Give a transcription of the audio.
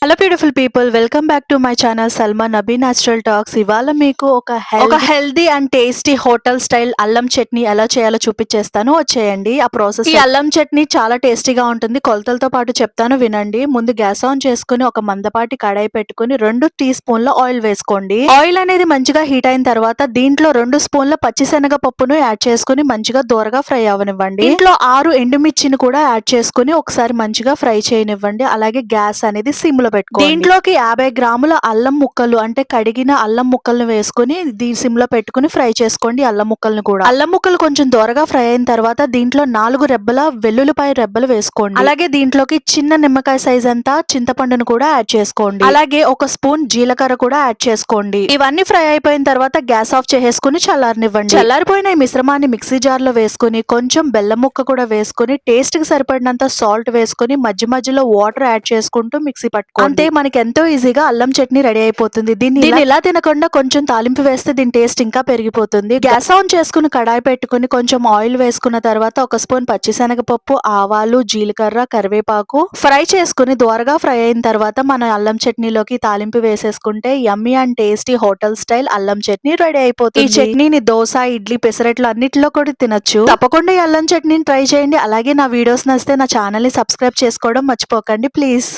Hello beautiful people, welcome back to my channel Salma Nabi natural talks. ఇవాళ మీకు ఒక healthy and tasty hotel style అల్లం చట్నీ ఎలా చేయాలో చూపించేస్తాను, వచ్చేయండి. ఆ ప్రాసెస్. ఈ అల్లం చట్నీ చాలా టేస్టీగా ఉంటుంది. కొలతలతో పాటు చెప్తాను, వినండి. ముందు గ్యాస్ ఆన్ చేసుకుని ఒక మందపాటి కడాయి పెట్టుకుని 2 టీ స్పూన్ల ఆయిల్ వేసుకోండి. ఆయిల్ అనేది మంచిగా హీట్ అయిన తర్వాత దీంట్లో 2 స్పూన్ల పచ్చిశనగ పప్పును యాడ్ చేసుకుని మంచిగా దూరగా ఫ్రై అవనివ్వండి. దీంట్లో 6 ఎండుమిర్చిని కూడా యాడ్ చేసుకుని ఒకసారి మంచిగా ఫ్రై చేయనివ్వండి. అలాగే గ్యాస్ అనేది సిమ్ లో పెట్టుకోండి. దీంట్లోకి 50 గ్రాముల అల్లం ముక్కలు, అంటే కడిగిన అల్లం ముక్కలను వేసుకుని సిమ్ లో పెట్టుకుని ఫ్రై చేసుకోండి. అల్లం ముక్కలను కూడా. అల్లం ముక్కలు కొంచెం దూరగా ఫ్రై అయిన తర్వాత దీంట్లో 4 రెబ్బల వెల్లుల్లిపాయ రెబ్బలు వేసుకోండి. అలాగే దీంట్లోకి చిన్న నిమ్మకాయ సైజ్ అంతా చింతపండును కూడా యాడ్ చేసుకోండి. అలాగే 1 స్పూన్ జీలకర్ర కూడా యాడ్ చేసుకోండి. ఇవన్నీ ఫ్రై అయిపోయిన తర్వాత గ్యాస్ ఆఫ్ చేసేసుకుని చల్లారనివ్వండి. చల్లారిపోయిన ఈ మిశ్రమాన్ని మిక్సీ జార్ లో వేసుకుని కొంచెం బెల్లం ముక్క కూడా వేసుకుని టేస్ట్ కి సరిపడినంత సాల్ట్ వేసుకుని మధ్య మధ్యలో వాటర్ యాడ్ చేసుకుంటూ మిక్సీ పట్టుకోండి. అంతే, మనకి ఎంతో ఈజీగా అల్లం చట్నీ రెడీ అయిపోతుంది. దీన్ని ఇలా తినకుండా కొంచెం తాలింపు వేస్తే దీని టేస్ట్ ఇంకా పెరిగిపోతుంది. గ్యాస్ ఆన్ చేసుకుని కడాయి పెట్టుకుని కొంచెం ఆయిల్ వేసుకున్న తర్వాత 1 స్పూన్ పచ్చిశనగపప్పు, ఆవాలు, జీలకర్ర, కరివేపాకు ఫ్రై చేసుకుని దోరగా ఫ్రై అయిన తర్వాత మన అల్లం చట్నీలోకి తాలింపు వేసేసుకుంటే యమ్మీ అండ్ టేస్టీ హోటల్ స్టైల్ అల్లం చట్నీ రెడీ అయిపోతుంది. ఈ చట్నీని దోశ, ఇడ్లీ, పెసరట్లు అన్నిటిలో కూడా తినొచ్చు. తప్పకుండా ఈ అల్లం చట్నీని ట్రై చేయండి. అలాగే నా వీడియోస్ నచ్చితే నా ఛానల్ ని సబ్స్క్రైబ్ చేసుకోవడం మర్చిపోకండి ప్లీజ్.